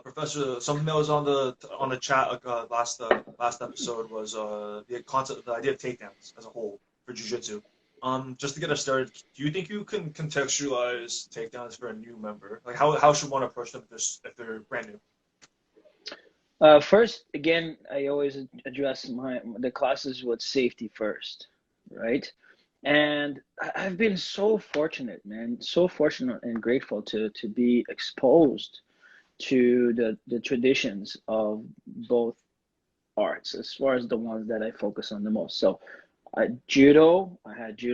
Professor, something that was on the chat last episode was the concept, the idea of takedowns as a whole for jiu-jitsu. Just to get us started, do you think you can contextualize takedowns for a new member? Like how should one approach them if they're brand new? First, again, I always address the classes with safety first, right? And I've been so fortunate, man, so fortunate and grateful to be exposed to the traditions of both arts, as far as the ones that I focus on the most. So, I had judo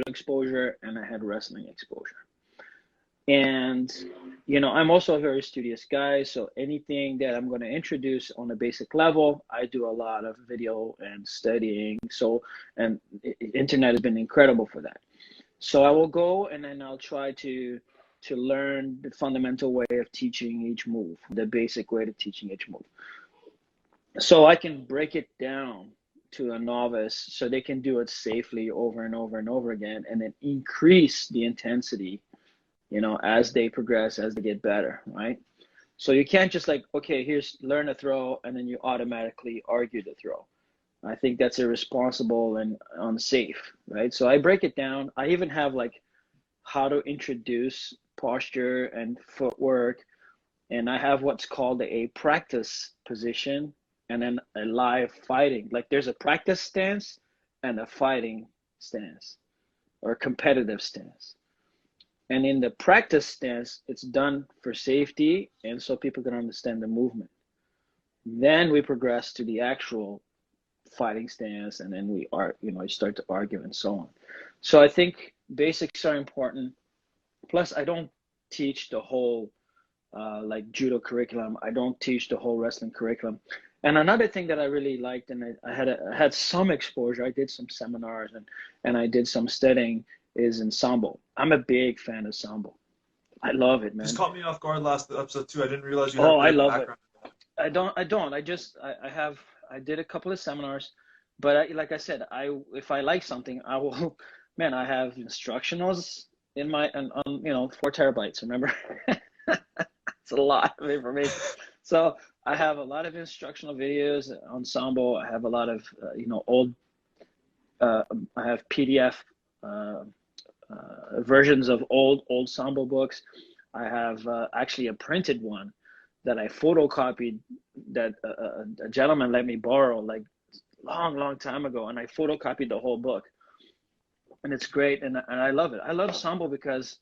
exposure, and I had wrestling exposure. And, I'm also a very studious guy. So anything that I'm going to introduce on a basic level, I do a lot of video and studying. So, and internet has been incredible for that. So I will go and then I'll try to learn the fundamental way of teaching each move, the basic way to teaching each move. So I can break it down to a novice so they can do it safely over and over and over again, and then increase the intensity as they progress, as they get better, right? So you can't just like, okay, here's learn a throw, and then you automatically argue the throw. I think that's irresponsible and unsafe, right? So I break it down. I even have like how to introduce posture and footwork, and I have what's called a practice position and then a live fighting. Like there's a practice stance and a fighting stance or competitive stance. And in the practice stance, it's done for safety and so people can understand the movement. Then we progress to the actual fighting stance, and then we start to argue and so on. So I think basics are important. Plus, I don't teach the whole like judo curriculum. I don't teach the whole wrestling curriculum. And another thing that I really liked, and I had some exposure. I did some seminars and I did some studying, is in Samba. I'm a big fan of Samba. I love it, man. This caught me off guard last episode too. I didn't realize you had I love background. It. I don't. I did a couple of seminars, but like I said, if I like something, I will. Man, I have instructionals in my 4 terabytes. Remember, it's a lot of information. So I have a lot of instructional videos on Samba. I have a lot of old. I have PDF. Versions of old Samba books. I have actually a printed one that I photocopied that a gentleman let me borrow like long time ago, and I photocopied the whole book, and it's great, and I love it. I love Samba because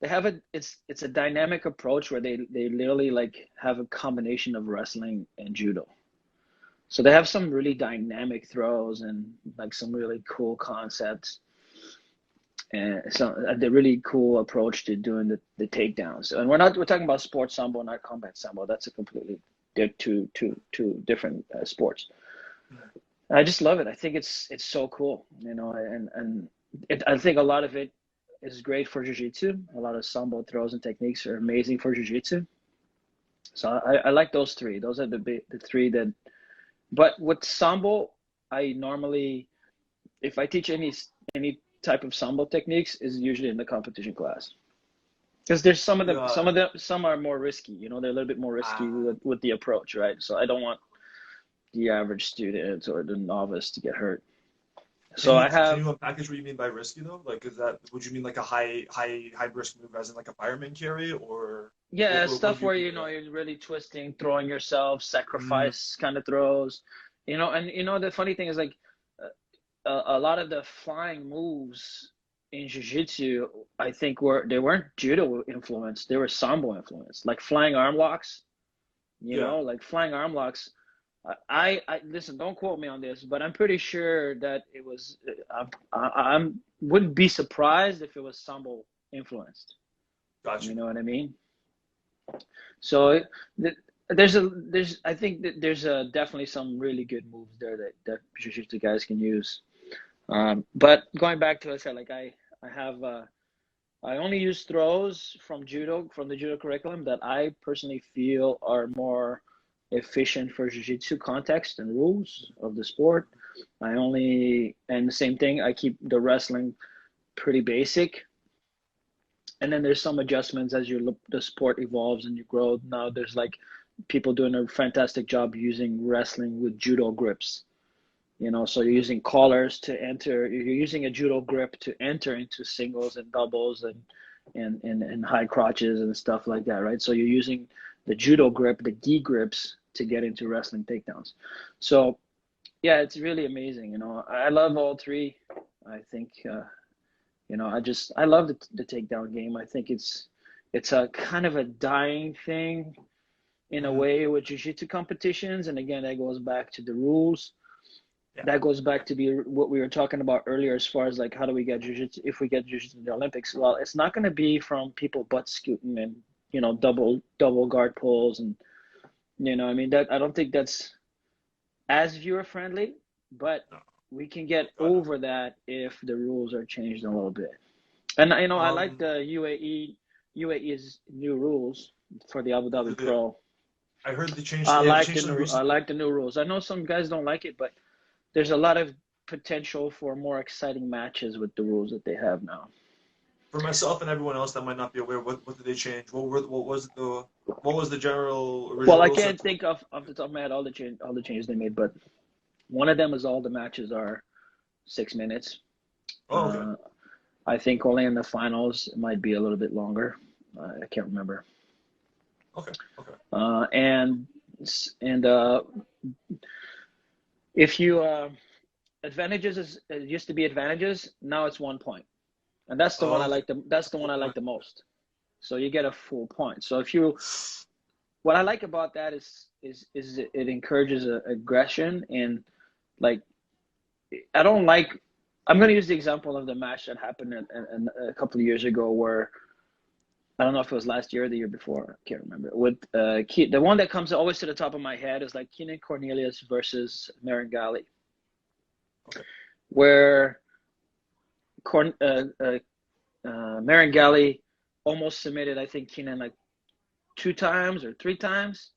they have it's a dynamic approach where they literally like have a combination of wrestling and judo. So they have some really dynamic throws and like some really cool concepts. And so the really cool approach to doing the takedowns. And we're talking about sports Sambo, not combat Sambo. That's a completely two different sports. I just love it. I think it's so cool, and I think a lot of it is great for Jiu-Jitsu. A lot of Sambo throws and techniques are amazing for Jiu-Jitsu. So I like those three. Those are the three that. But with Sambo, I normally, if I teach any type of Samba techniques, is usually in the competition class, because there's some are more risky, they're a little bit more risky with the approach, right? So I don't want the average student or the novice to get hurt. Can you unpackage what you mean by risky though? Like, would you mean like a high risk move as in like a fireman carry, or stuff where you're really twisting, throwing yourself, sacrifice kind of throws, and the funny thing is like a lot of the flying moves in Jiu-Jitsu, I think they weren't judo influenced, they were Sambo influenced, like flying arm locks, like flying arm locks. I listen, don't quote me on this, but I'm pretty sure that it was, I wouldn't be surprised if it was Sambo influenced. Gotcha. You know what I mean? So I think that there's definitely some really good moves there that Jiu-Jitsu guys can use. But going back to, I said, like I only use throws from the judo curriculum that I personally feel are more efficient for Jiu-Jitsu context and rules of the sport. And the same thing, I keep the wrestling pretty basic. And then there's some adjustments as the sport evolves and you grow. Now there's like people doing a fantastic job using wrestling with judo grips. So you're using collars to enter. You're using a judo grip to enter into singles and doubles and high crotches and stuff like that, right? So you're using the judo grip, the gi grips, to get into wrestling takedowns. So yeah, it's really amazing. I love all three. I think I love the takedown game. I think it's a kind of a dying thing in a Mm-hmm. way with jiu-jitsu competitions, and again, that goes back to the rules. Yeah. That goes back to what we were talking about earlier, as far as like how do we get jiu-jitsu, if we get jiu-jitsu in the Olympics. Well, it's not going to be from people butt scooting and double guard pulls, and I mean, that I don't think that's as viewer friendly, but No. we can get God, no. over that if the rules are changed a little bit. And I like Um, the UAE's new rules for the Abu Dhabi the, Pro. I heard they changed. They changed something I recently. like the new rules. I know some guys don't like it, but there's a lot of potential for more exciting matches with the rules that they have now. For myself and everyone else that might not be aware, what did they change? What was the general Well, original I rule set? can't think of off the top of my head all the changes they made, but one of them is all the matches are 6 minutes. Oh, okay. Uh, I think only in the finals it might be a little bit longer. I can't remember. Okay. Okay. And if you advantages it used to be advantages, now it's 1 point, and that's the one Oh, okay. that's the one Full I like point. the most. So you get a full point. So what I like about that is it encourages aggression, and like I don't like. I'm going to use the example of the match that happened a couple of years ago, where I don't know if it was last year or the year before. I can't remember. With the one that comes always to the top of my head is like Keenan Cornelius versus Marangali, Okay. where Marangali almost submitted, I think, Keenan like 2 times or 3 times,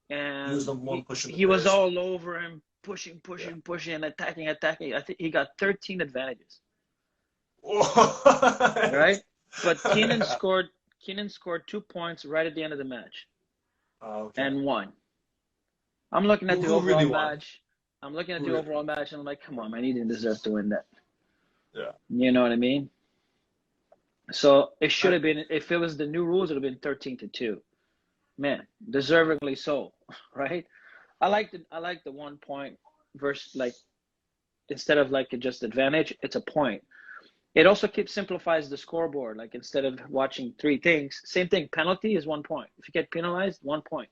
He was and the one pushing the he was pace. all over him, pushing, Yeah. pushing, pushing, and attacking. I think he got 13 advantages, What? right? But Yeah. Keenan scored 2 points right at the end of the match Okay. and won. I'm looking at the Who overall really won? match. I'm looking at Who the really overall won? match, and I'm like, come on, man, he didn't deserve to win that. Yeah. You know what I mean? So it should I, have been, if it was the new rules, it would have been 13-2. Man, deservingly so, right? I like the 1 point versus, like, instead of like just advantage, it's a point. It also simplifies the scoreboard. Like, instead of watching three things, same thing. Penalty is 1 point. If you get penalized, 1 point.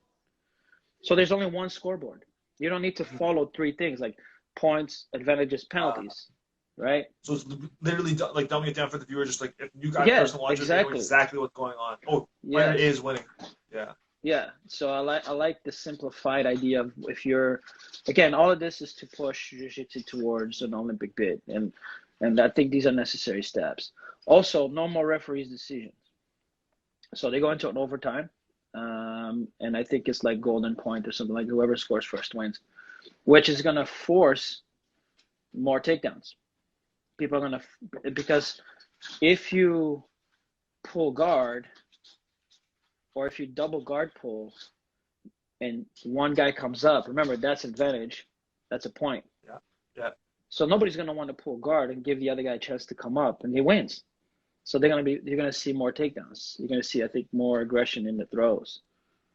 So there's only one scoreboard. You don't need to follow three things like points, advantages, uh, penalties, right? so it's literally like dumbing it down for the viewer. Just like if you guys Yeah, person watches, they know exactly. exactly what's going on. Oh, player A Yes. is winning. Yeah. Yeah. So I like the simplified idea of, if you're, again, all of this is to push jiu-jitsu towards an Olympic bid, and I think these are necessary steps. Also, no more referees' decisions. So they go into an overtime, and I think it's like golden point or something, like whoever scores first wins, which is gonna force more takedowns. People are gonna, because if you pull guard, or if you double guard pull and one guy comes up, remember, that's advantage, that's a point. Yeah. Yeah. So nobody's gonna want to pull guard and give the other guy a chance to come up, and he wins. So you're gonna see more takedowns. You're gonna see, I think, more aggression in the throws.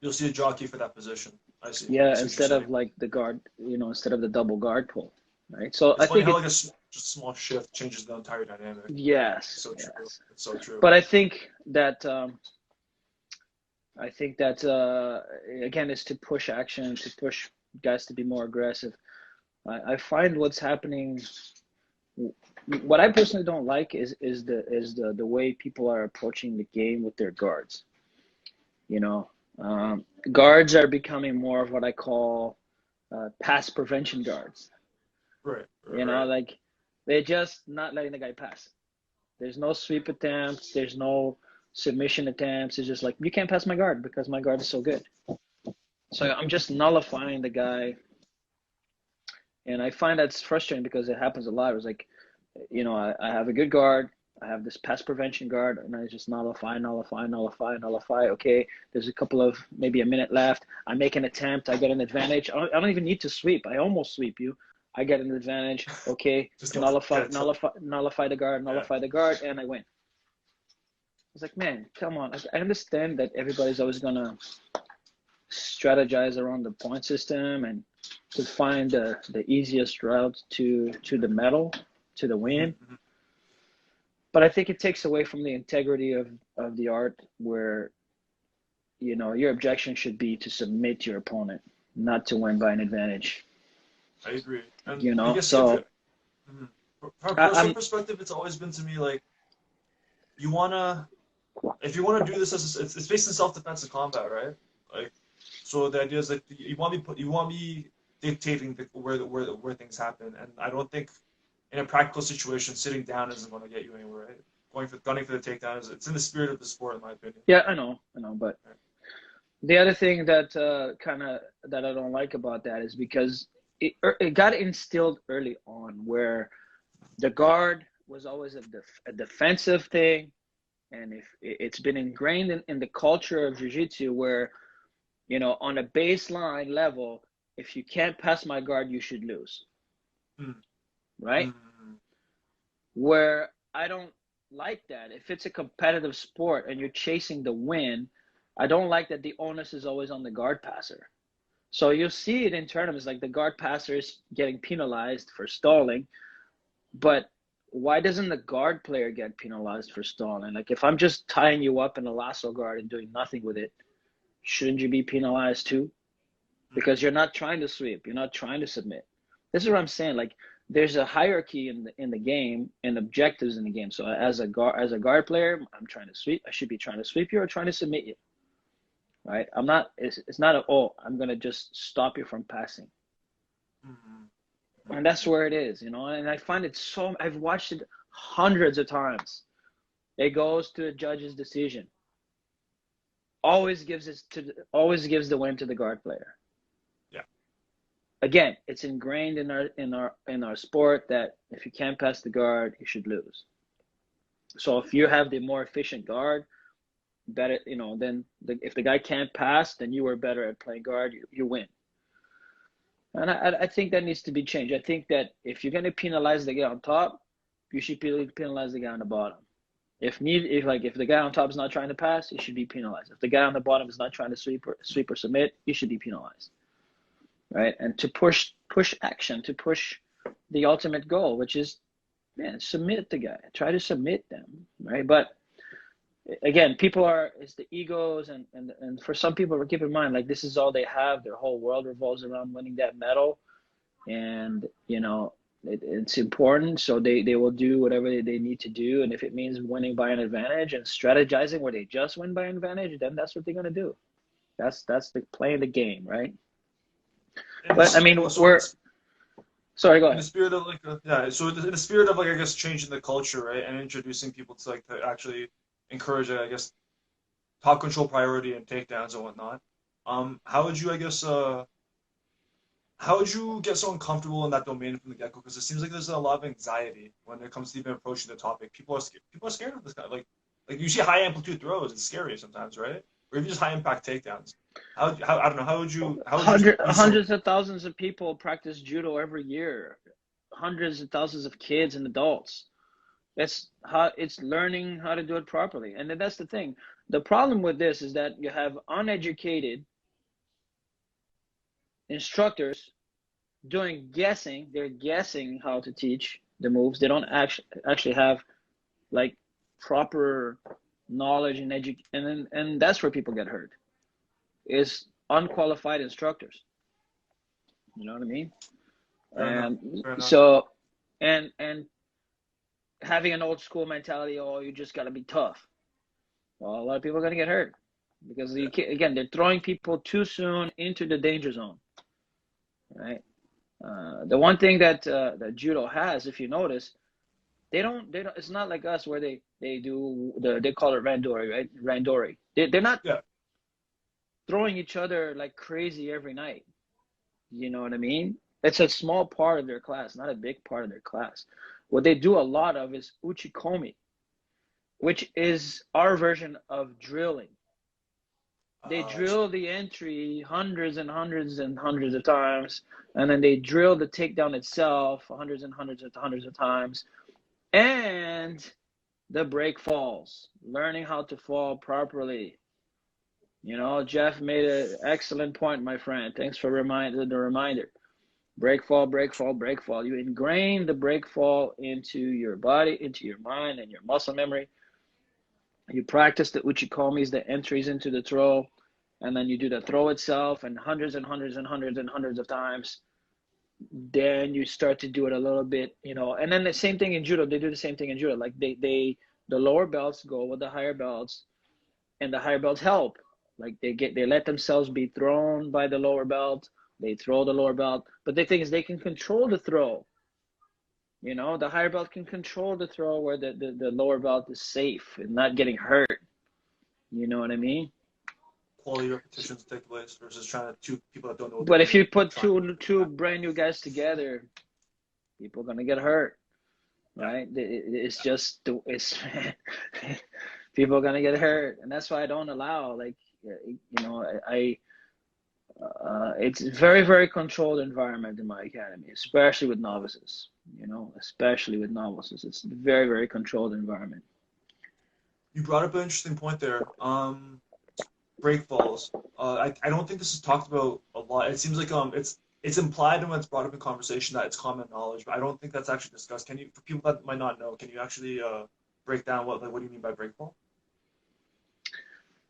You'll see a jockey for that position. I see. I Yeah, see what you're instead saying. of like the guard, instead of the double guard pull, right? So It's I funny think how like it, just a small shift changes the entire dynamic. It's yes, so true. yes. It's so true. But I think that again, is to push action, to push guys to be more aggressive. I find what's happening. What I personally don't like is the way people are approaching the game with their guards. You know, guards are becoming more of what I call pass prevention guards. Right. Right. Like, they're just not letting the guy pass. There's no sweep attempts. There's no submission attempts. It's just like, you can't pass my guard because my guard is so good. So I'm just nullifying the guy, and I find that's frustrating because it happens a lot. It's like, I have a good guard. I have this pass prevention guard, and I just nullify, nullify, nullify, nullify. Okay, there's a couple of maybe a minute left. I make an attempt. I get an advantage. I don't even need to sweep. I almost sweep you. I get an advantage. Okay, Just nullify, get it. nullify, nullify Yeah. the guard, and I win. It's like, man, come on. I understand that everybody's always gonna strategize around the point system and to find the easiest route to the medal, to the win. Mm-hmm. But I think it takes away from the integrity of the art where, your objection should be to submit your opponent, not to win by an advantage. I agree. And You I know, guess if so you're, from a personal I'm perspective, it's always been to me like you wanna if you wanna do this it's based in self-defense and combat, right? Like, so the idea is like you want me dictating where things happen, and I don't think in a practical situation sitting down isn't going to get you anywhere, right? Gunning for the takedown is it's in the spirit of the sport, in my opinion. yeah, I know, but Right. the other thing that kind of that I don't like about that is because it got instilled early on where the guard was always a defensive thing, and if it's been ingrained in the culture of jiu-jitsu where, on a baseline level, if you can't pass my guard, you should lose, Mm. right? Mm. Where I don't like that. If it's a competitive sport and you're chasing the win, I don't like that the onus is always on the guard passer. So you'll see it in tournaments like the guard passer is getting penalized for stalling, but why doesn't the guard player get penalized for stalling? Like if I'm just tying you up in a lasso guard and doing nothing with it, shouldn't you be penalized too? Mm. Because you're not trying to sweep, you're not trying to submit. This is what I'm saying. Like there's a hierarchy in the game and objectives in the game. So as a guard player, I'm trying to sweep. I should be trying to sweep you or trying to submit you, right? I'm not. It's not I'm gonna just stop you from passing, Mm. and that's where it is, And I find it so. I've watched it hundreds of times. It goes to a judge's decision. Always gives the win to the guard player. Yeah. Again, it's ingrained in our sport that if you can't pass the guard, you should lose. So if you have the more efficient guard, better, then if the guy can't pass, then you were better at playing guard, you win. And I think that needs to be changed. I think that if you're going to penalize the guy on top, you should penalize the guy on the bottom. If the guy on top is not trying to pass, he should be penalized. If the guy on the bottom is not trying to sweep or submit, he should be penalized, right? And to push action, to push the ultimate goal, which is, man, submit the guy. Try to submit them, right? But again, it's the egos, and for some people, keep in mind, like this is all they have. Their whole world revolves around winning that medal, and it's important. So they will do whatever they need to do, and if it means winning by an advantage and strategizing where they just win by an advantage, then that's what they're gonna do. That's the playing the game, right? And But I mean, so sorry, go in the ahead. spirit of like yeah, so in the spirit of like I guess changing the culture, right, and introducing people to like to actually encourage I guess top control priority and takedowns and whatnot. How would you I guess how would you get someone comfortable in that domain from the get-go? Because it seems like there's a lot of anxiety when it comes to even approaching the topic. People are scared of this guy. Like you see high amplitude throws, it's scary sometimes, right? Or even just high impact takedowns. How I don't know. How would you ease someone? Hundreds of thousands of people practice judo every year. Hundreds of thousands of kids and adults. It's learning how to do it properly. And then that's the thing. The problem with this is that you have uneducated instructors doing guessing. They're guessing how to teach the moves. They don't actually have like proper knowledge and that's where people get hurt. Is unqualified instructors. You know what I mean? Fair enough. And Fair enough. so and having an old school mentality, oh, you just got to be tough. Well, a lot of people are going to get hurt because Yeah. again, they're throwing people too soon into the danger zone, right? The one thing that judo has, if you notice, they don't. It's not like us where they call it randori, right? Randori. They're not Yeah. throwing each other like crazy every night. You know what I mean? It's a small part of their class, not a big part of their class. What they do a lot of is uchikomi. which is our version of drilling. They I see. drill the entry hundreds and hundreds and hundreds of times, and then they drill the takedown itself hundreds and hundreds of times, and the break falls, learning how to fall properly. Jeff made an excellent point, my friend. Thanks for the reminder. Break fall, break fall, break fall. You ingrain the break fall into your body, into your mind, and your muscle memory. You practice the uchikomis, the entries into the throw, and then you do the throw itself and hundreds and hundreds and hundreds and hundreds of times. Then you start to do it a little bit, and then the same thing in judo. They do the same thing in judo. Like the lower belts go with the higher belts, and the higher belts help. Like they let themselves be thrown by the lower belt. They throw the lower belt, but the thing is they can control the throw. The higher belt can control the throw where the lower belt is safe and not getting hurt. You know what I mean? Quality repetitions take place versus trying to two people that don't know what But they're if you doing. put two brand new guys together, people are gonna get hurt, right? It's just it's people are gonna get hurt, and that's why I don't allow I it's a very, very controlled environment in my academy, especially with novices. Especially with novices, it's a very, very controlled environment. You brought up an interesting point there. Breakfalls. I don't think this is talked about a lot. It seems like it's implied when it's brought up in conversation that it's common knowledge, but I don't think that's actually discussed. Can you, for people that might not know, can you actually break down what do you mean by breakfall?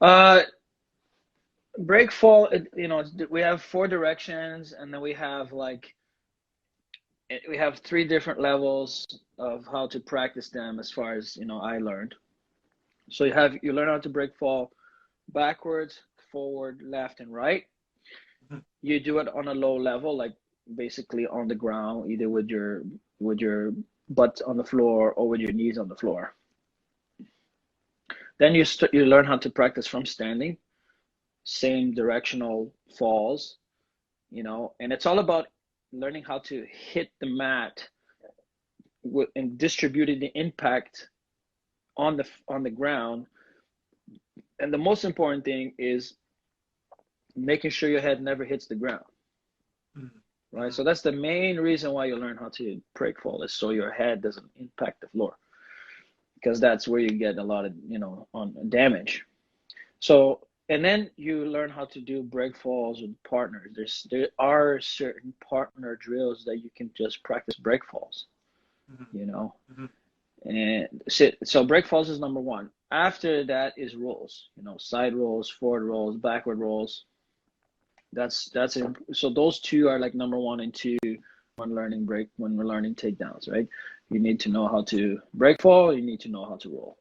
Uh, break fall, we have four directions, and then we have three different levels of how to practice them as far as I learned. So you learn how to break fall backwards, forward, left, and right. Mhm. You do it on a low level, like basically on the ground, either with your butt on the floor or with your knees on the floor. Then you learn how to practice from standing, same directional falls, and it's all about learning how to hit the mat and distributing the impact on the ground. And the most important thing is making sure your head never hits the ground, Mhm. right? Mhm. So that's the main reason why you learn how to break fall, is so your head doesn't impact the floor, because that's where you get a lot of on damage. So, and then you learn how to do break falls with partners. There are certain partner drills that you can just practice break falls, Mhm. you know. Mhm. And so break falls is number one. After that is rolls, side rolls, forward rolls, backward rolls. That's it. So those two are like number one and two when we're learning takedowns, right? You need to know how to break fall. You need to know how to roll,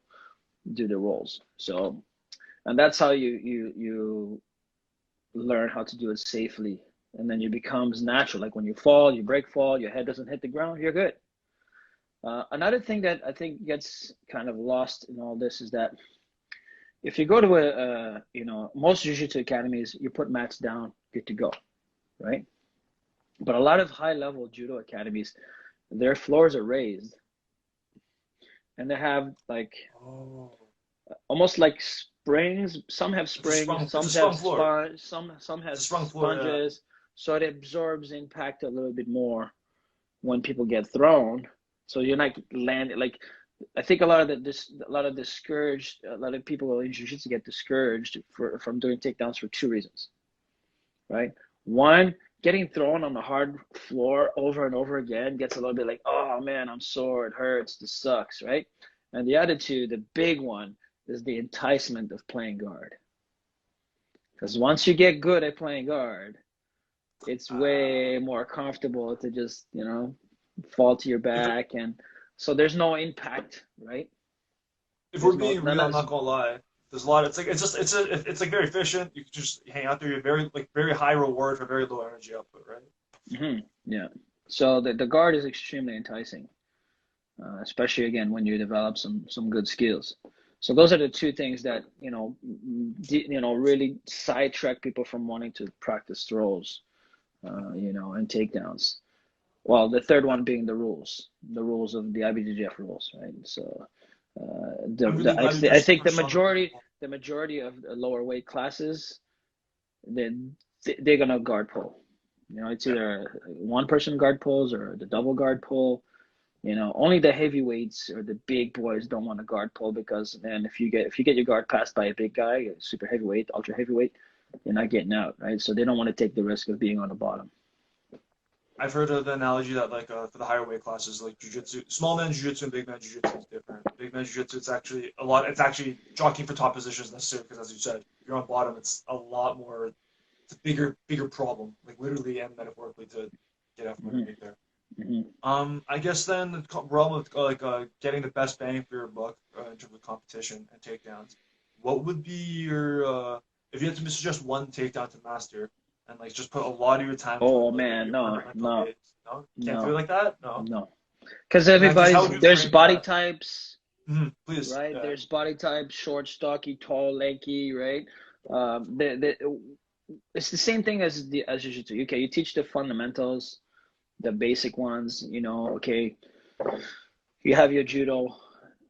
do the rolls. So, and that's how you learn how to do it safely, and then it becomes natural. Like when you fall, you break fall, your head doesn't hit the ground, you're good. Another thing that I think gets kind of lost in all this is that if you go to most jiu-jitsu academies, you put mats down, good to go, right? But a lot of high-level judo academies, their floors are raised, and they have like Oh, almost like springs. Some have it's a springs, sprung. It's a some have sprung floor. some It's have a sprung floor. Yeah. sponges, so it absorbs impact a little bit more when people get thrown. So you're not landing like I think a lot of people in jiu-jitsu get discouraged from doing takedowns for two reasons, right? One, getting thrown on the hard floor over and over again gets a little bit like, oh man, I'm sore, it hurts, this sucks, right? And the other two, the big one, is the enticement of playing guard. Because once you get good at playing guard, it's Uh, way more comfortable to just, fall to your if back, and so there's no impact, right? if we're There's no being none real, I'm of. not gonna lie. There's a lot. It's like very efficient. You can just hang out there. You're very high reward for very low energy output, right? Yeah. So the guard is extremely enticing, especially again when you develop some good skills. So those are the two things that really sidetrack people from wanting to practice throws, and takedowns. Well, the third one being the rules of the IBJJF rules, right? So I'm really glad you I just think touched on the. the majority of the lower weight classes, then they're gonna guard pull. You know, it's Yeah. either one person guard pulls or the double guard pull. You know, only the heavyweights or the big boys don't want to guard pull because man, if you get your guard passed by a big guy, a super heavyweight, ultra heavyweight, you're not getting out, right? So they don't want to take the risk of being on the bottom. I've heard of the analogy that like for the higher weight classes, like jujitsu, small man jujitsu and big man jujitsu is different. Big man jujitsu, it's actually a lot. It's actually jockeying for top positions necessary because, as you said, if you're on bottom, it's a lot more. It's a bigger problem, like literally and metaphorically, to get everyone Mm-hmm. underneath there. Mm-hmm. I guess then the realm of like getting the best bang for your buck in terms of competition and takedowns. What would be your if you had to miss just one takedown to master and like just put a lot of your time to it, Oh like what man, your no, fundamental no, is? No, can't do it no, like that. No. no. Because And then just how everybody's would you there's frame body that? types, Please. right? Yeah. There's body types, short, stocky, tall, lanky, right? It's the same thing as the as jiu-jitsu. Okay, you teach the fundamentals, the basic ones. You know, okay, you have your judo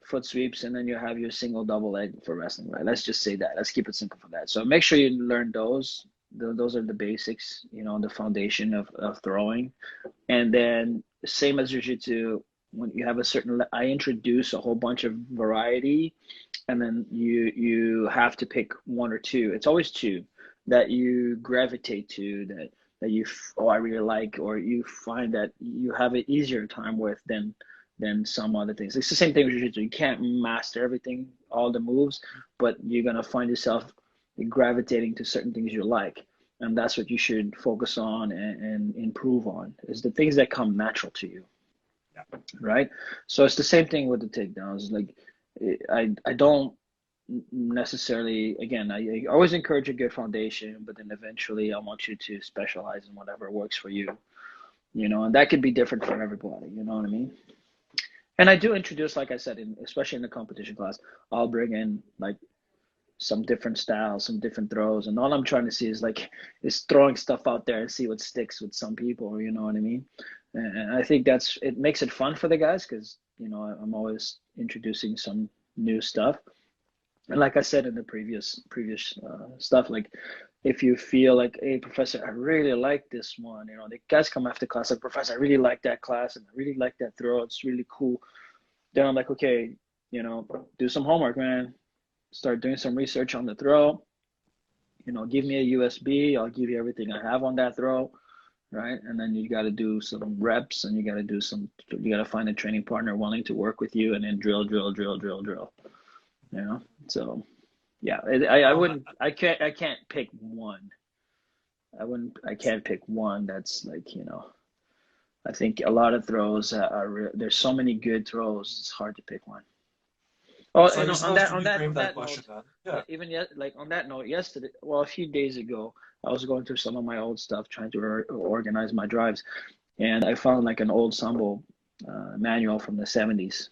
foot sweeps, and then you have your single double leg for wrestling, right? Let's just say that. Let's keep it simple for that. So make sure you learn those. Those are the basics, you know, the foundation of throwing. And then same as jiu-jitsu, when you have a certain, I introduce a whole bunch of variety, and then you have to pick one or two. It's always two that you gravitate to, that you oh I really like, or you find that you have an easier time with than some other things. It's the same thing with jiu-jitsu. You can't master everything, all the moves, but you're gonna find yourself gravitating to certain things you like, and that's what you should focus on and improve on, is the things that come natural to you, Yeah. right? So it's the same thing with the takedowns. Like I don't necessarily, again, I always encourage a good foundation, but then eventually I want you to specialize in whatever works for you, you know, and that could be different for everybody, you know what I mean? And I do introduce, like I said, especially in the competition class, I'll bring in like some different styles, some different throws, and all I'm trying to see is throwing stuff out there and see what sticks with some people. You know what I mean? And I think it makes it fun for the guys because you know I'm always introducing some new stuff. And like I said in the previous stuff, like if you feel like, hey, professor, I really like this one. You know, the guys come after class like, professor, I really like that class and I really like that throw. It's really cool. Then I'm like, okay, you know, do some homework, man. Start doing some research on the throw. You know, give me a USB. I'll give you everything I have on that throw, right? And then you got to do some reps, and you got to you got to find a training partner willing to work with you, and then drill, drill, drill, drill, drill. You know, so yeah, I Um, wouldn't, I can't pick one. I can't pick one that's like, you know, I think a lot of throws there's so many good throws, it's hard to pick one. Oh, so I and guess let's reframe on that that question note, then. Yeah. even yet, like on that note, yesterday, well, a few days ago, I was going through some of my old stuff, trying to organize my drives, and I found like an old Samba manual from the 70s,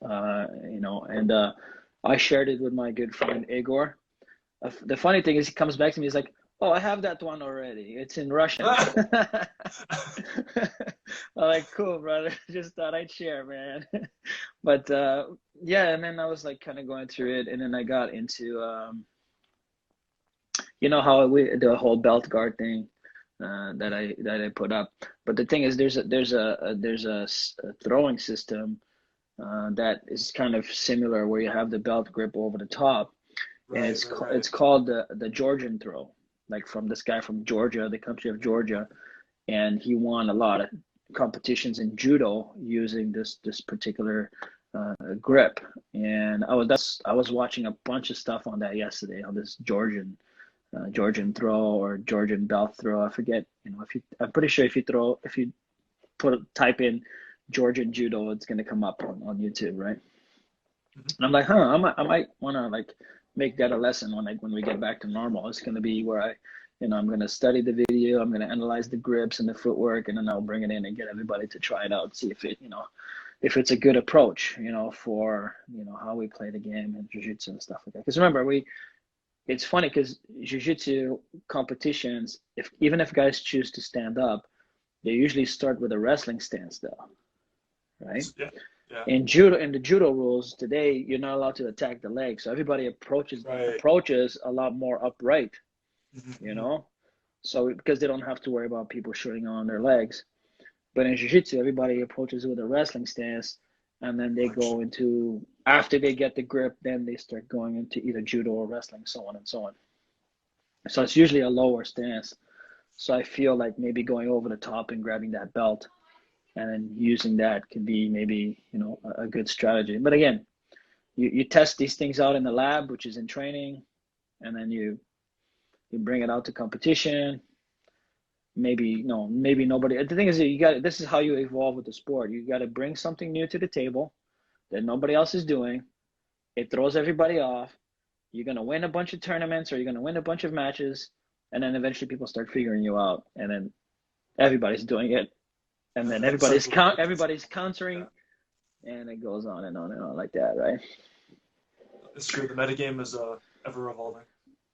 you know, and I shared it with my good friend Igor. The funny thing is, he comes back to me, he's like, "Oh, I have that one already. It's in Russian." I'm like, "Cool, brother. Just thought I'd share, man." But yeah, and then I was like kind of going through it, and then I got into you know how the whole belt guard thing that I put up. But the thing is, there's a throwing system that is kind of similar, where you have the belt grip over the top, and Right. Right. Right. it's called the Georgian throw, like from this guy from Georgia, the country of Georgia, and he won a lot of competitions in judo using this particular grip. And I was watching a bunch of stuff on that yesterday, on this Georgian throw or Georgian belt throw. I forget, you know, I'm pretty sure if you type in Georgian judo, it's gonna come up on YouTube, right? Mhm. And I'm like, I might wanna like make that a lesson when we get back to normal. It's gonna be where I'm gonna study the video, I'm gonna analyze the grips and the footwork, and then I'll bring it in and get everybody to try it out, see if it's a good approach, you know, for how we play the game and jiu-jitsu and stuff like that. Because remember, it's funny because jiu-jitsu competitions, even if guys choose to stand up, they usually start with a wrestling stance, though, right? Yeah. Yeah. In the judo rules today, you're not allowed to attack the leg, so everybody Right. approaches a lot more upright, you Mm-hmm. know. So because they don't have to worry about people shooting on their legs. But in jiu-jitsu, everybody approaches with a wrestling stance, and then they Punch. go into after they get the grip, then they start going into either judo or wrestling, so on and so on. So it's usually a lower stance. So I feel like maybe going over the top and grabbing that belt and then using that could be maybe, a good strategy. But again, you test these things out in the lab, which is in training, and then you bring it out to competition. Maybe no, maybe nobody. The thing is, this is how you evolve with the sport. You got to bring something new to the table that nobody else is doing. It throws everybody off. You're gonna win a bunch of tournaments, or you're gonna win a bunch of matches, and then eventually people start figuring you out, and then everybody's doing it, and then The cycle repeats. everybody's countering, Yeah. and it goes on and on like that, right? It's true. The metagame is ever evolving.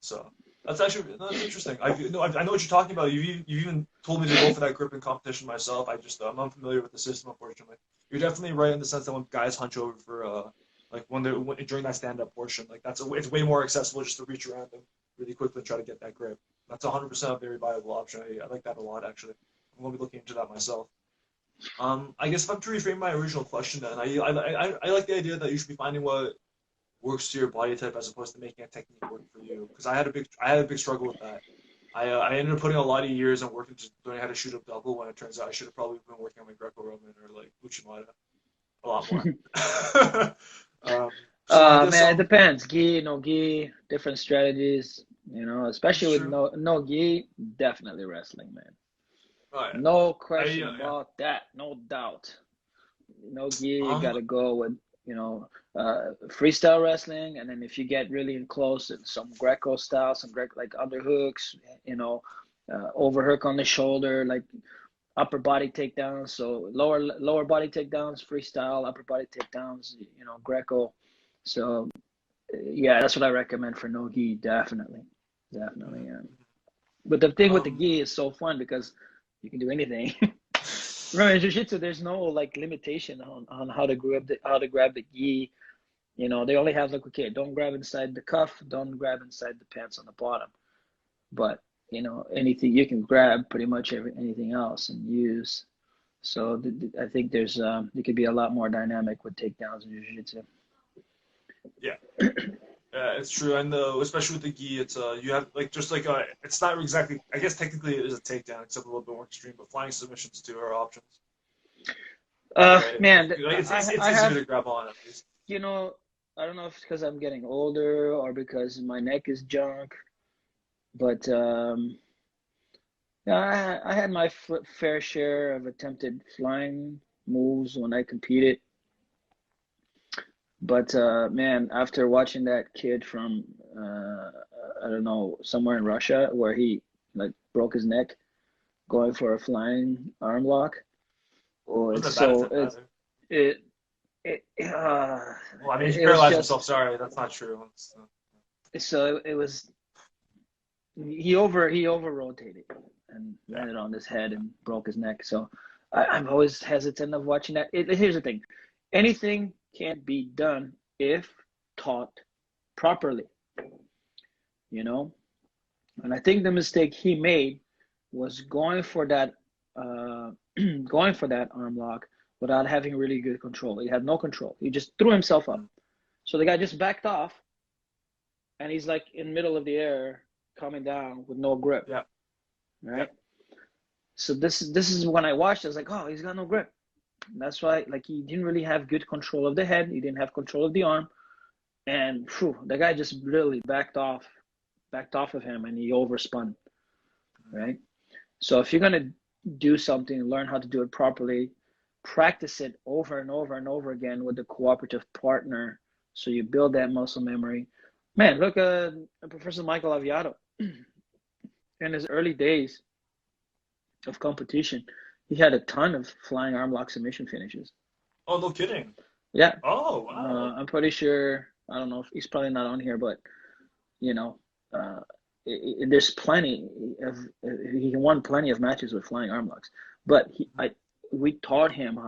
So that's interesting. I know what you're talking about. You even told me to go for that grip in competition myself. I'm unfamiliar with the system, unfortunately. You're definitely right in the sense that when guys hunch over for like during that stand up portion, like it's way more accessible just to reach around them really quickly and try to get that grip. That's 100% a very viable option. I like that a lot actually. I'm gonna be looking into that myself. I guess if I'm to reframe my original question, then I like the idea that you should be finding what works to your body type as opposed to making a technique work for you. Because I had a big struggle with that. I ended up putting a lot of years on working to learning how to shoot up double when it turns out I should have probably been working on my Greco-Roman or like Uchimata a lot more. um, so I guess Man, it depends. Gi, no gi, different strategies. that's Especially with true. no gi, definitely wrestling, man. Oh yeah. No I question yeah. about that, no doubt. No gi, you Um gotta go with freestyle wrestling, and then if you get really close, some Greco style, some Greco like underhooks, overhook on the shoulder, like upper body takedowns. So lower body takedowns, freestyle, upper body takedowns, Greco. So yeah, that's what I recommend for no gi, definitely, definitely. mhm, Yeah. mhm. But the thing with the um gi is so fun because you can do anything. Remember in jiu-jitsu, there's no like limitation on how to grab the gi. They only have like, okay, don't grab inside the cuff, don't grab inside the pants on the bottom. But anything you can grab, pretty much anything else and use. So I think there could be a lot more dynamic with takedowns in jiu-jitsu. yeah. Yeah, it's true, and especially with the gi, it's you have like just like it's not exactly. I guess technically it is a takedown, except a little bit more extreme. But flying submissions too are options, right? Man, Like it's I easier have to grab on at least. you know I don't know if it's because I'm getting older or because my neck is junk, but yeah, I had my fair share of attempted flying moves when I competed. But man, after watching that kid from I don't know, somewhere in Russia where he like broke his neck going for a flying arm lock, oh, Wasn't a bad attempt either. it it Well, I mean, he it was paralyzed just himself. Sorry, that's not true. so it was he over rotated and Yeah, landed on his head and broke his neck. So I'm always hesitant of watching that. Here's the thing: anything can be done if taught properly, you know. And I think the mistake he made was going for that going for that arm lock without having really good control. He had no control. He just threw himself up. mm, So the guy just backed off, and he's like in the middle of the air coming down with no grip, yeah, yeah. right? So this is when I watched. I was like, oh, he's got no grip. And that's why, like, he didn't really have good control of the head. He didn't have control of the arm, and phew, the guy just literally backed off of him, and he overspun, right? So if you're gonna do something, learn how to do it properly, practice it over and over and over again with a cooperative partner, so you build that muscle memory. Man, look at Professor Michael Aviato in his early days of competition. He had a ton of flying arm lock submission finishes. Oh, no kidding. Yeah, Oh, wow. I'm pretty sure. I don't know if he's probably not on here, but you know, uh, there's plenty of he won plenty of matches with flying arm locks. But we taught him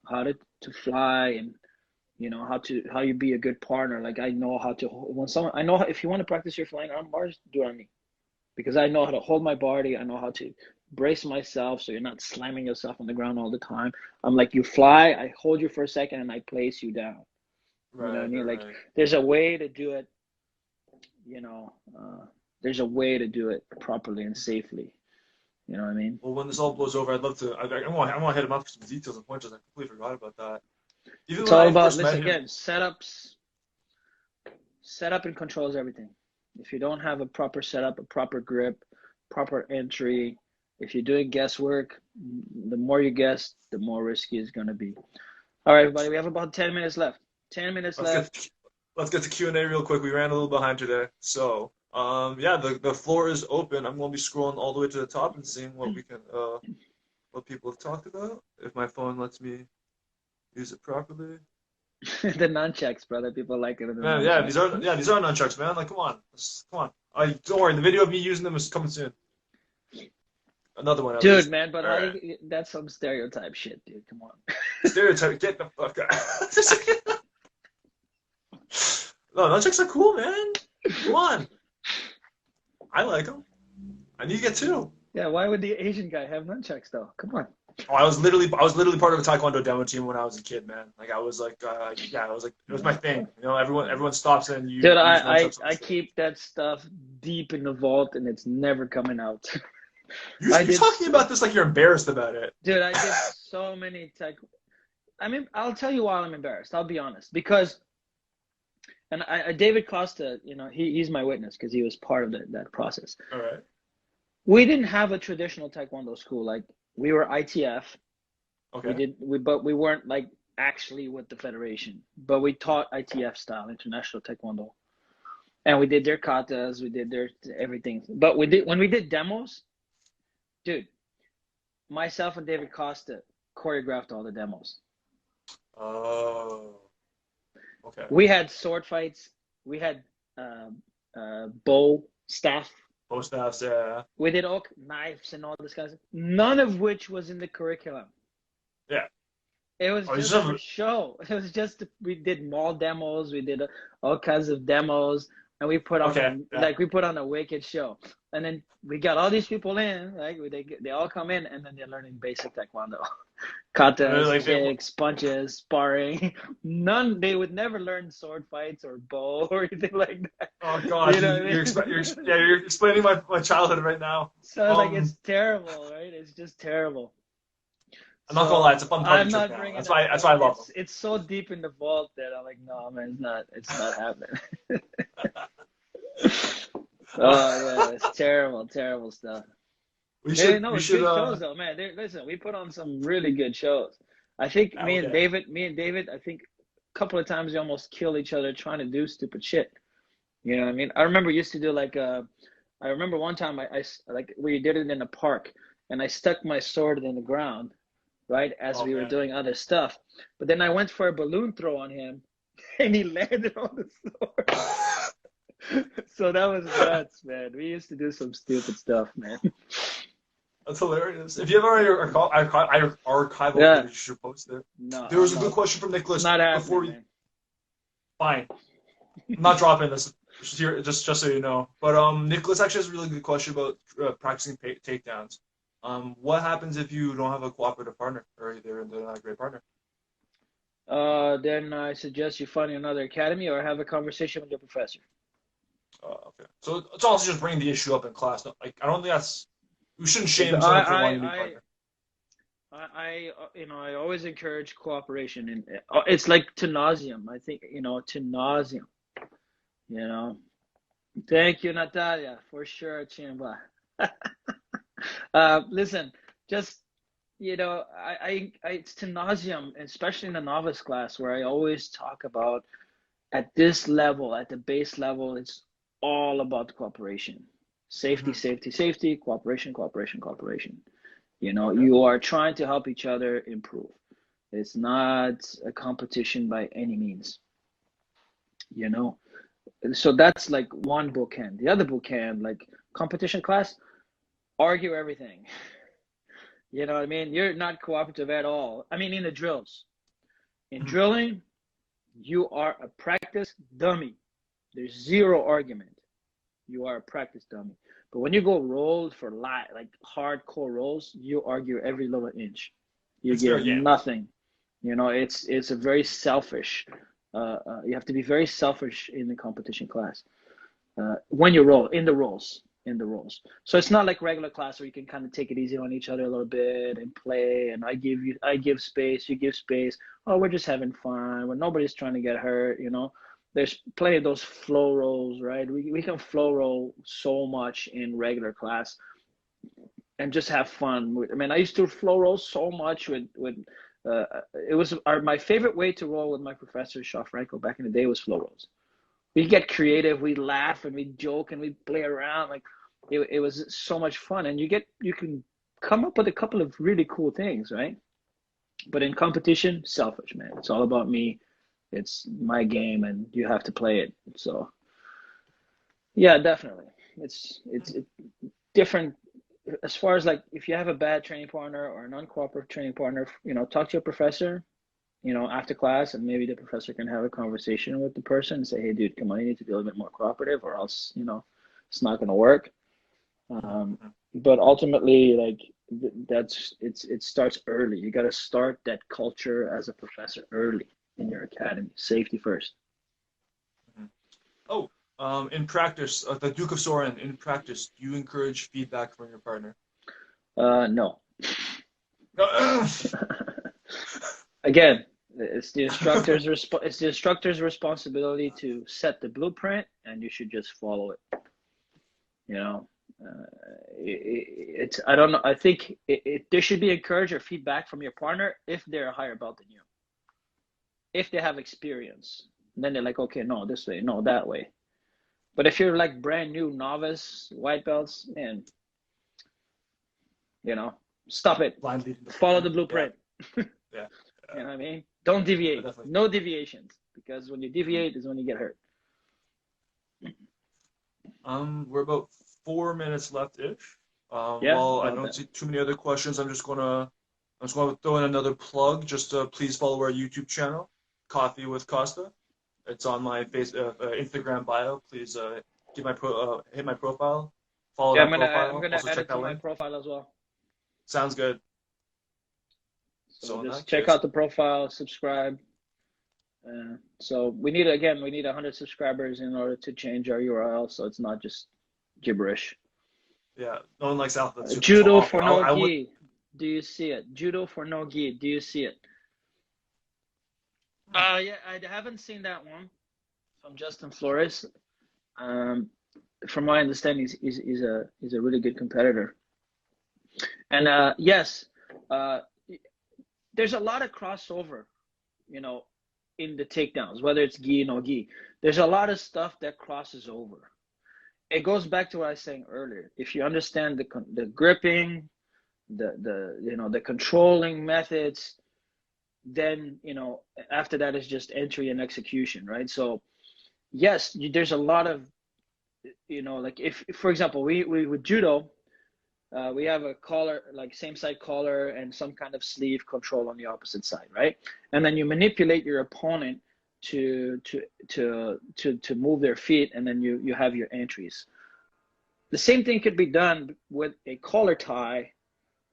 how to fly, and how you be a good partner. Like I know how to I know if you want to practice your flying arm bars, do it on me, because I know how to hold my body. I know how to brace myself so you're not slamming yourself on the ground all the time. I'm like, you fly, I hold you for a second, and I place you down. You know what I Right, mean? Like right. there's a way to do it. You know, there's a way to do it properly and safely. You know what I mean? Well, when this all blows over, I'd love to. I want to hit him up for some details and pointers. I completely forgot about that. Even It's when all I about, first met listen him. again, setup and controls everything. If you don't have a proper setup, a proper grip, proper entry, if you're doing guesswork, the more you guess, the more risky it's going to be. All right, everybody, we have about 10 minutes left. 10 minutes Let's get left. to, let's get to Q&A real quick. We ran a little behind today, so yeah, the floor is open. I'm gonna be scrolling all the way to the top and seeing what we can what people have talked about. If my phone lets me use it properly. The nunchucks, brother. People like it in the Man, yeah, nunchucks. these are nunchucks, man. Like, come on, come on. Don't worry, the video of me using them is coming soon. Another one at Dude, least. man, but All right. that's some stereotype shit, dude. Come on. Stereotype, get the fuck out. No, nunchucks are cool, man. Come on. I like them. I need to get two. Yeah, why would the Asian guy have nunchucks though? Come on. Oh, I was literally part of a Taekwondo demo team when I was a kid, man. Like I was like, yeah, I was like, it was my thing. You know, everyone stops and you Dude, use I, nunchucks on I, the I stage. keep that stuff deep in the vault and it's never coming out. You I you're did, talking about this like you're embarrassed about it. dude, I did so many tech. I mean, I'll tell you why I'm embarrassed. I'll be honest. Because, and David Costa, he's my witness because he was part of that process. All right. We didn't have a traditional Taekwondo school. Like, we were ITF. Okay. But we weren't like actually with the federation. But we taught ITF style, International Taekwondo. And we did their katas, we did their everything. But when we did demos, dude, myself and David Costa choreographed all the demos. Oh. Okay. We had sword fights, we had bow, staff, Post offs, yeah. we did all knives and all this kind of stuff. None of which was in the curriculum. Yeah. It was Oh, you just just for have. show. It was just we did mall demos, we did all kinds of demos, and we put on Okay. Yeah. we put on a wicked show. And then we got all these people in, like they all come in, and then they're learning basic taekwondo, And they're katas, like, kicks, punches, sparring. None, they would never learn sword fights or bow or anything like that. oh God, You know what I you're, mean? yeah, you're explaining my childhood right now. So like Um, it's terrible, right? It's just terrible. I'm not gonna lie, So it's a fun party I'm trick not now. bringing That's that why that's why I up. love them. It's so deep in the vault that I'm like, no, man, it's not happening. Oh man, it's terrible, terrible stuff. We Hey, should no, we it's should good shows though, man. Listen, we put on some really good shows. I think okay. me and David, I think a couple of times we almost killed each other trying to do stupid shit. You know what I mean? I remember we used to do I remember one time I like we did it in a park, and I stuck my sword in the ground, right, as Oh we were man. doing other stuff. But then I went for a balloon throw on him, and he landed on the sword. So that was nuts, man. We used to do some stupid stuff, man. That's hilarious. If you have already archival Yeah. footage, you should post it. No, There was a good question from it's Nicholas not before happening, we. man. Fine. I'm not dropping this. Just so you know. But Nicholas actually has a really good question about practicing takedowns. What happens if you don't have a cooperative partner, or they're not a great partner? Then I suggest you find another academy or have a conversation with your professor. Okay. So it's also just bringing the issue up in class. Like I don't think that's. We shouldn't shame someone for wanting a new partner. I always encourage cooperation, and it's like to nauseam. I think to nauseam. You know. Thank you, Natalia, for sure, Chimba. Listen, just it's to nauseam, especially in the novice class, where I always talk about at this level, at the base level, it's all about cooperation, safety, Mm-hmm. safety, safety, cooperation, cooperation, cooperation. Okay. You are trying to help each other improve. It's not a competition by any means. You know, so that's like one bookend. The other bookend, like competition class, argue everything. You know what I mean? You're not cooperative at all. I mean, in the drills. In Mhm. drilling, you are a practice dummy. There's zero argument. You are a practice dummy. But when you go rolls for like hardcore rolls, you argue every little inch. You It's fair give game. nothing. You know, it's a very selfish. You have to be very selfish in the competition class when you roll in the rolls. So it's not like regular class where you can kind of take it easy on each other a little bit and play. And I give space, you give space. Oh, we're just having fun. When nobody's trying to get hurt. You know, there's plenty of those flow rolls, right? We can flow roll so much in regular class and just have fun. I mean, I used to flow roll so much with. Uh, it was my favorite way to roll with my professor Shaw Franco back in the day was flow rolls. We get creative, we laugh and we joke and we play around. Like it was so much fun, and you can come up with a couple of really cool things, right? But in competition, selfish, man. It's all about me. It's my game, and you have to play it. So yeah, definitely. It's different as far as like if you have a bad training partner or an uncooperative training partner, talk to your professor, after class, and maybe the professor can have a conversation with the person and say, hey, dude, come on, you need to be a little bit more cooperative or else, it's not going to work. But ultimately, like it starts early. You got to start that culture as a professor early in your academy. Safety first. Oh, in practice, the Duke of Soren, in practice, do you encourage feedback from your partner? No. No. Again, it's the instructor's responsibility to set the blueprint, and you should just follow it. You know, it's I don't know. I think there should be encouragement or feedback from your partner if they're a higher belt than you, if they have experience. And then they're like, okay, no, this way, no, that way. But if you're like brand new novice white belts, man, stop it. Blind leading the Follow the blueprint. blueprint. Yeah. Yeah. You know what I mean? Don't deviate. Definitely. No deviations, because when you deviate is when you get hurt. We're about 4 minutes left ish. Yeah, Well, I about don't that. see too many other questions. I'm just gonna throw in another plug. Just please follow our YouTube channel, Coffee with Costa. It's on my Instagram bio. Please hit my profile, follow Yeah, that I'm profile. gonna Also add check it to that my link. profile as well. Sounds good. So So in that just check case, out the profile, subscribe. So we need 100 subscribers in order to change our URL, so it's not just gibberish. yeah, no one likes alphabet soup. So Judo for no I would. gi. Do you see it? Judo for no gi. Do you see it? Yeah, I haven't seen that one from Justin Flores. Um, from my understanding, he's a really good competitor. And yes, uh, there's a lot of crossover, you know, in the takedowns, whether it's gi or no gi. There's a lot of stuff that crosses over. It goes back to what I was saying earlier. If you understand the gripping, the controlling methods, then after that is just entry and execution, right? So yes, there's a lot of like if for example we with judo, we have a collar, like same side collar and some kind of sleeve control on the opposite side, right? And then you manipulate your opponent to move their feet, and then you have your entries. The same thing could be done with a collar tie,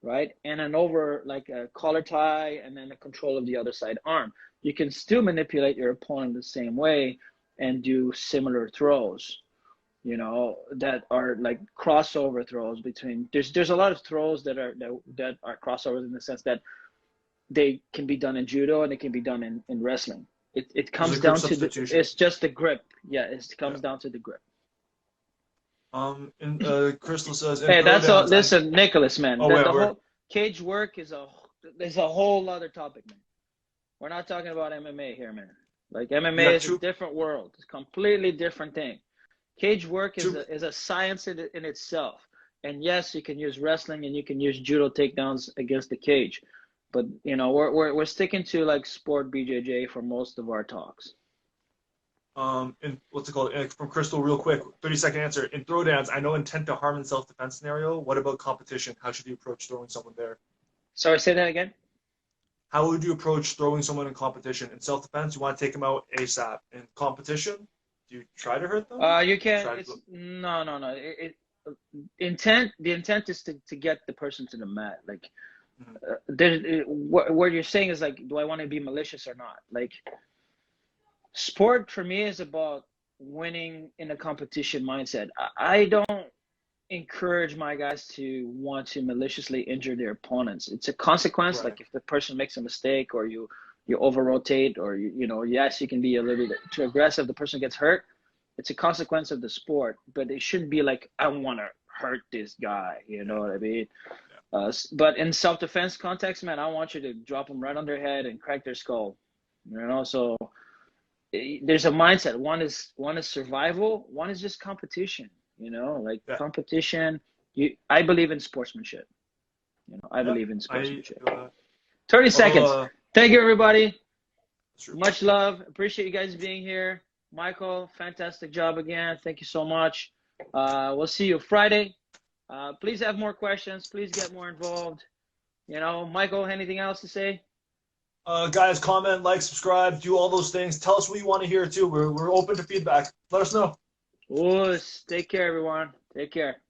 right? And an over like a collar tie and then a control of the other side arm. You can still manipulate your opponent the same way and do similar throws, that are like crossover throws between there's a lot of throws that are crossovers in the sense that they can be done in judo and they can be done in wrestling. It There's a comes grip down to substitution. it's just the grip. Yeah, it Yeah. comes down to the grip. And Crystal says in Hey, that's all. throwdowns, I. Listen, Nicholas, man, Oh that yeah, the we're. whole cage work is a whole other topic, man. We're not talking about MMA here, man. Like MMA Yeah, is a two. different world. It's a completely different thing. Cage work is Two. a science in itself. And yes, you can use wrestling and you can use judo takedowns against the cage. But we're sticking to like sport BJJ for most of our talks. And what's it called? From Crystal, real quick, 30-second answer. In throwdowns, I know intent to harm in self-defense scenario. What about competition? How should you approach throwing someone there? Sorry, say that again. how would you approach throwing someone in competition? In self-defense, you want to take them out ASAP. In competition, do you try to hurt them? You can. Try to. It's no, no, no. Intent. The intent is to get the person to the mat. Like, Mhm. what you're saying is like, do I want to be malicious or not? Like, sport for me is about winning in a competition mindset. I don't encourage my guys to want to maliciously injure their opponents. It's a consequence. Right. Like if the person makes a mistake or you over rotate or yes, you can be a little bit too aggressive. The person gets hurt. It's a consequence of the sport, but it shouldn't be like I want to hurt this guy. You know what I mean? But in self-defense context, man, I want you to drop them right on their head and crack their skull. So there's a mindset. One is survival. One is just competition. Like Yeah. competition. I believe in sportsmanship. I Yeah. believe in sportsmanship. 30 seconds. Thank you, everybody. Sure. Much love. Appreciate you guys being here. Michael, fantastic job again. Thank you so much. We'll see you Friday. Please have more questions. Please get more involved. Michael, anything else to say? Guys, comment, like, subscribe, do all those things. Tell us what you want to hear too. We're open to feedback. Let us know. Take care, everyone. Take care.